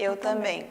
Eu também.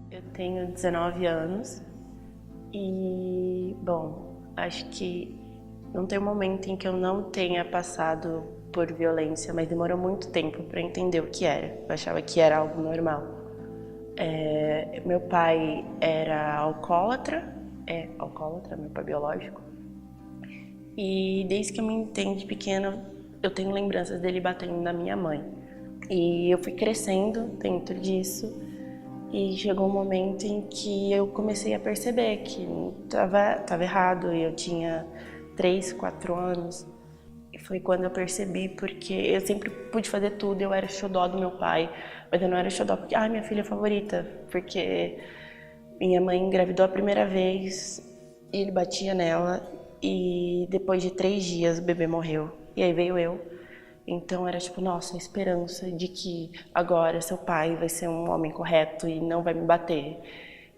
Eu tenho 19 anos e, bom, acho que não tem um momento em que eu não tenha passado por violência, mas demorou muito tempo para entender o que era. Eu achava que era algo normal. Meu pai era alcoólatra, meu pai biológico, e desde que eu me entendo de pequena, eu tenho lembranças dele batendo na minha mãe. E eu fui crescendo dentro disso. E chegou um momento em que eu comecei a perceber que estava errado, e eu tinha 3, 4 anos. E foi quando eu percebi, porque eu sempre pude fazer tudo, eu era xodó do meu pai, mas eu não era xodó porque, minha filha favorita, porque minha mãe engravidou a primeira vez e ele batia nela, e depois de 3 dias o bebê morreu, e aí veio eu. Então era tipo, nossa, a esperança de que agora seu pai vai ser um homem correto e não vai me bater.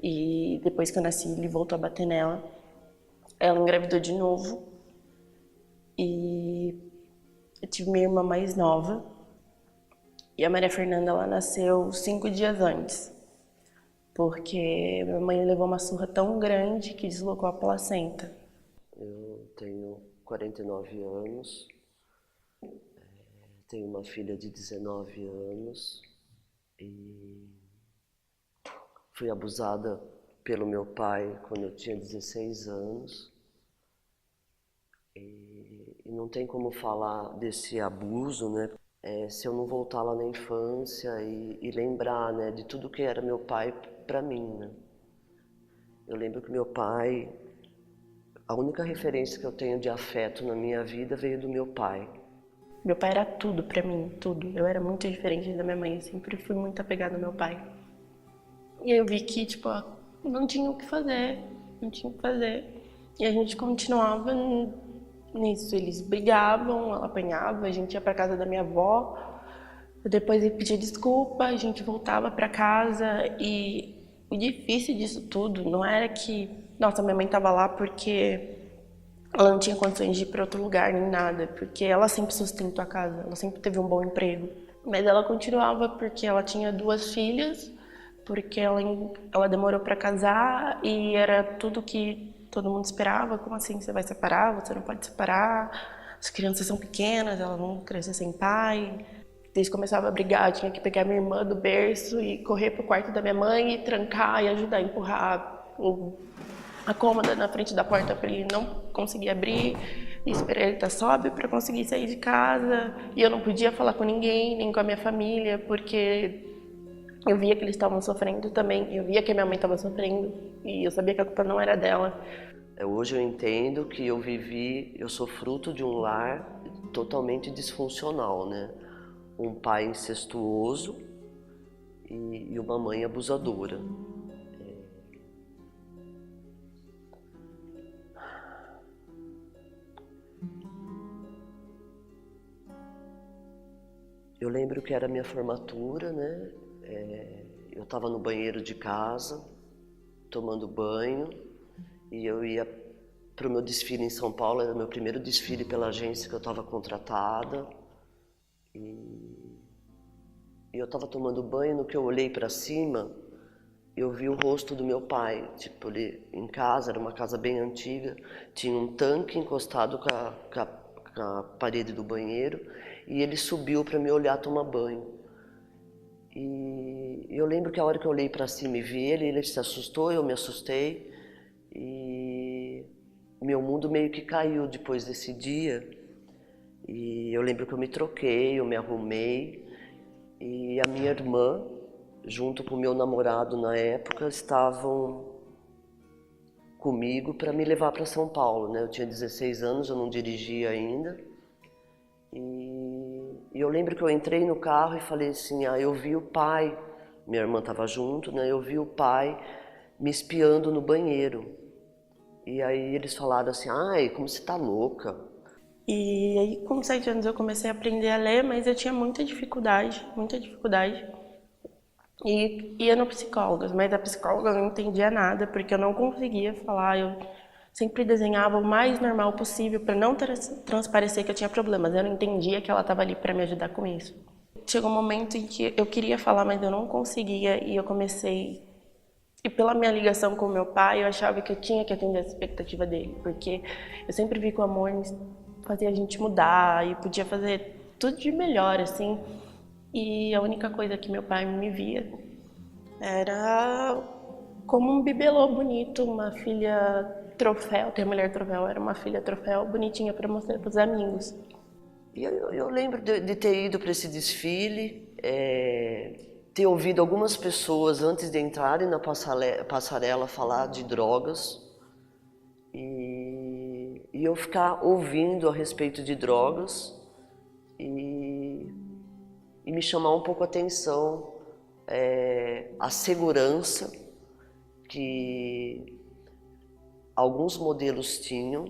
E depois que eu nasci, ele voltou a bater nela. Ela engravidou de novo. E eu tive minha irmã mais nova. E a Maria Fernanda, ela nasceu 5 dias antes. Porque minha mãe levou uma surra tão grande que deslocou a placenta. Eu tenho 49 anos. Tenho uma filha de 19 anos e fui abusada pelo meu pai quando eu tinha 16 anos. E não tem como falar desse abuso, né? Se eu não voltar lá na infância e lembrar, né, de tudo que era meu pai para mim, né? Eu lembro que meu pai, a única referência que eu tenho de afeto na minha vida veio do meu pai. Meu pai era tudo pra mim, tudo. Eu era muito diferente da minha mãe, eu sempre fui muito apegada ao meu pai. E aí eu vi que, tipo, não tinha o que fazer, não tinha o que fazer. E a gente continuava nisso, eles brigavam, ela apanhava, a gente ia pra casa da minha avó, depois ele pedia desculpa, a gente voltava pra casa. E o difícil disso tudo não era que, nossa, minha mãe tava lá porque ela não tinha condições de ir para outro lugar nem nada, porque ela sempre sustentou a casa, ela sempre teve um bom emprego. Mas ela continuava porque ela tinha 2 filhas, porque ela demorou para casar e era tudo que todo mundo esperava. Como assim, você vai separar? Você não pode separar. As crianças são pequenas, elas vão crescer sem pai. Desde que começava a brigar, eu tinha que pegar minha irmã do berço e correr pro quarto da minha mãe e trancar e ajudar a empurrar a cômoda na frente da porta para ele não conseguir abrir, e esperar ele estar sóbrio para conseguir sair de casa. E eu não podia falar com ninguém, nem com a minha família, porque eu via que eles estavam sofrendo também, eu via que a minha mãe estava sofrendo e eu sabia que a culpa não era dela. Hoje eu entendo que eu sou fruto de um lar totalmente disfuncional, né? Um pai incestuoso e uma mãe abusadora. Eu lembro que era minha formatura, né? Eu estava no banheiro de casa, tomando banho, e eu ia para o meu desfile em São Paulo, era o meu primeiro desfile pela agência que eu estava contratada. E eu estava tomando banho, no que eu olhei para cima, eu vi o rosto do meu pai. Tipo, ele em casa, era uma casa bem antiga, tinha um tanque encostado com a parede do banheiro, e ele subiu para me olhar tomar banho. E eu lembro que a hora que eu olhei para cima e vi ele se assustou, eu me assustei, e meu mundo meio que caiu depois desse dia. E eu lembro que eu me troquei, eu me arrumei, e a minha irmã junto com o meu namorado na época, estavam comigo para me levar para São Paulo, né? Eu tinha 16 anos, eu não dirigia ainda. E eu lembro que eu entrei no carro e falei assim, eu vi o pai, minha irmã estava junto, né? Eu vi o pai me espiando no banheiro. E aí eles falaram assim, como você tá louca? E aí com 7 anos eu comecei a aprender a ler, mas eu tinha muita dificuldade. E ia no psicólogo, mas a psicóloga não entendia nada, porque eu não conseguia falar, eu sempre desenhava o mais normal possível para não transparecer que eu tinha problemas. Eu não entendia que ela estava ali para me ajudar com isso. Chegou um momento em que eu queria falar, mas eu não conseguia, e eu comecei... E pela minha ligação com meu pai, eu achava que eu tinha que atender a expectativa dele, porque eu sempre vi que o amor fazia a gente mudar e podia fazer tudo de melhor, assim. E a única coisa que meu pai me via era como um bibelô bonito, uma filha troféu, ter mulher troféu, era uma filha troféu bonitinha para mostrar para os amigos. E eu lembro de ter ido para esse desfile, ter ouvido algumas pessoas antes de entrarem na passarela falar de drogas e eu ficar ouvindo a respeito de drogas e me chamar um pouco a atenção a segurança que alguns modelos tinham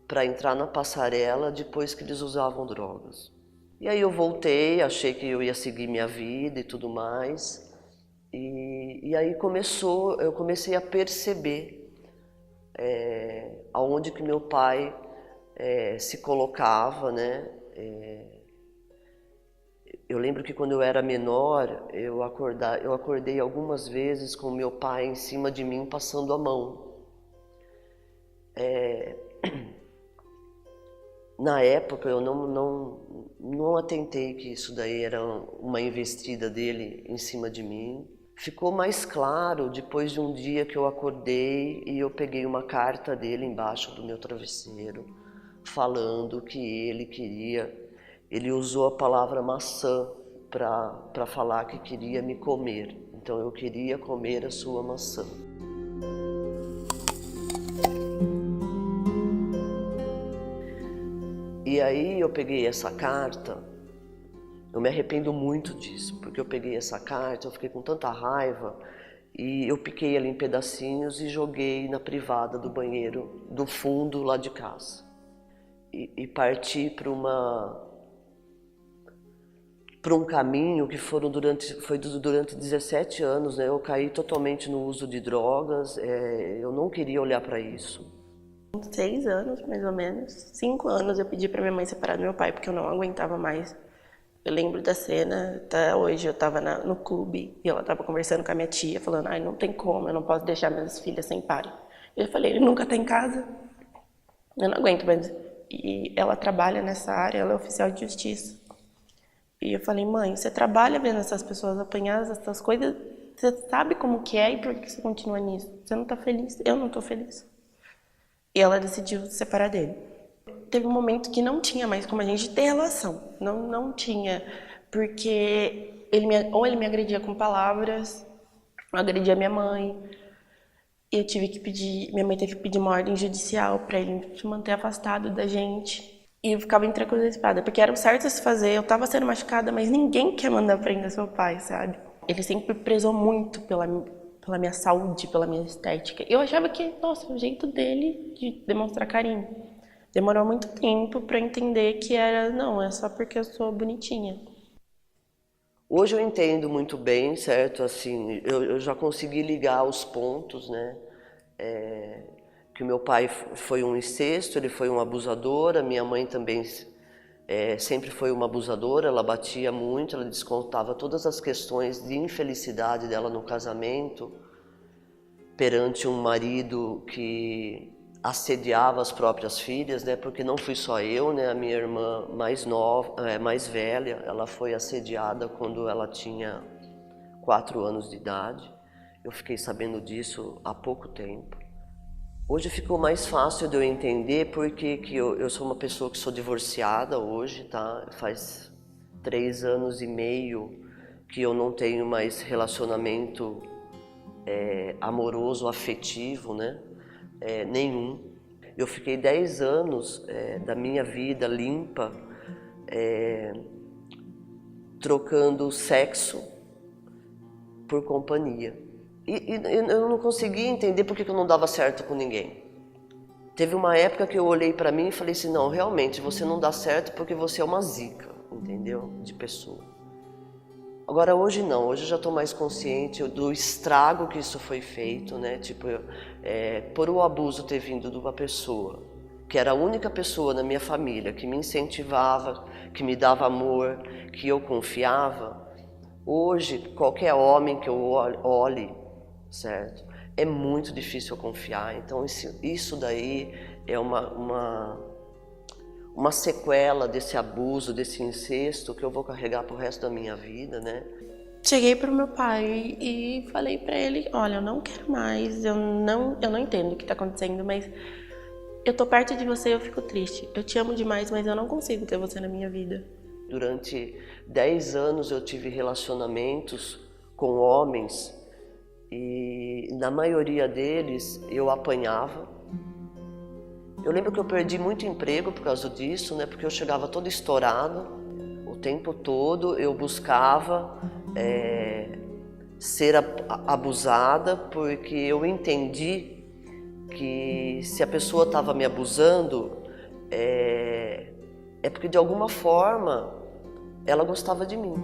para entrar na passarela depois que eles usavam drogas. E aí eu voltei, achei que eu ia seguir minha vida e tudo mais, e aí eu comecei a perceber aonde que meu pai se colocava, né? Eu lembro que quando eu era menor, eu acordei algumas vezes com meu pai em cima de mim passando a mão. Na época eu não atentei que isso daí era uma investida dele em cima de mim. Ficou mais claro depois de um dia que eu acordei e eu peguei uma carta dele embaixo do meu travesseiro, falando que ele usou a palavra maçã para falar que queria me comer. Então eu queria comer a sua maçã. E aí eu peguei essa carta, eu me arrependo muito disso, porque eu peguei essa carta, eu fiquei com tanta raiva e eu piquei ela em pedacinhos e joguei na privada do banheiro do fundo lá de casa. E parti para um caminho que foi durante 17 anos, né? Eu caí totalmente no uso de drogas, eu não queria olhar para isso. 6 anos, mais ou menos, 5 anos eu pedi para minha mãe separar do meu pai, porque eu não aguentava mais. Eu lembro da cena, até hoje eu estava no clube e ela estava conversando com a minha tia, falando, não tem como, eu não posso deixar minhas filhas sem pai. Eu falei, ele nunca tá em casa, eu não aguento mais. E ela trabalha nessa área, ela é oficial de justiça. E eu falei, mãe, você trabalha vendo essas pessoas apanhadas, essas coisas, você sabe como que é e por que você continua nisso? Você não tá feliz? Eu não tô feliz. E ela decidiu se separar dele. Teve um momento que não tinha mais como a gente ter relação. Não tinha, porque ele me agredia com palavras, agredia minha mãe. E minha mãe teve que pedir uma ordem judicial para ele se manter afastado da gente. E eu ficava entre a cruz e a espada, porque era o certo a se fazer, eu tava sendo machucada, mas ninguém quer mandar prender seu pai, sabe? Ele sempre prezou muito pela minha saúde, pela minha estética. Eu achava que, nossa, o jeito dele de demonstrar carinho. Demorou muito tempo para entender que não, é só porque eu sou bonitinha. Hoje eu entendo muito bem, certo? Assim, eu já consegui ligar os pontos, né? Que o meu pai foi um incesto, ele foi um abusador, a minha mãe também sempre foi uma abusadora, ela batia muito, ela descontava todas as questões de infelicidade dela no casamento perante um marido que assediava as próprias filhas, né? Porque não fui só eu, né? A minha irmã mais velha, ela foi assediada quando ela tinha 4 anos de idade. Eu fiquei sabendo disso há pouco tempo. Hoje ficou mais fácil de eu entender porque que eu sou uma pessoa que sou divorciada hoje, tá? Faz 3 anos e meio que eu não tenho mais relacionamento amoroso, afetivo, né? Nenhum. Eu fiquei 10 anos da minha vida limpa, trocando sexo por companhia. E eu não conseguia entender por que eu não dava certo com ninguém. Teve uma época que eu olhei pra mim e falei assim, não, realmente, você não dá certo porque você é uma zica, entendeu? De pessoa. Agora hoje não, hoje eu já tô mais consciente do estrago que isso foi feito, né? Tipo, por o abuso ter vindo de uma pessoa, que era a única pessoa na minha família que me incentivava, que me dava amor, que eu confiava. Hoje, qualquer homem que eu olhe, certo? É muito difícil eu confiar, então isso daí é uma sequela desse abuso, desse incesto que eu vou carregar pro resto da minha vida, né? Cheguei pro meu pai e falei pra ele, olha, eu não quero mais, eu não entendo o que tá acontecendo, mas eu tô perto de você e eu fico triste. Eu te amo demais, mas eu não consigo ter você na minha vida. Durante 10 anos eu tive relacionamentos com homens e na maioria deles eu apanhava. Eu lembro que eu perdi muito emprego por causa disso, né? Porque eu chegava todo estourado, o tempo todo eu buscava ser abusada, porque eu entendi que se a pessoa estava me abusando, é porque de alguma forma ela gostava de mim.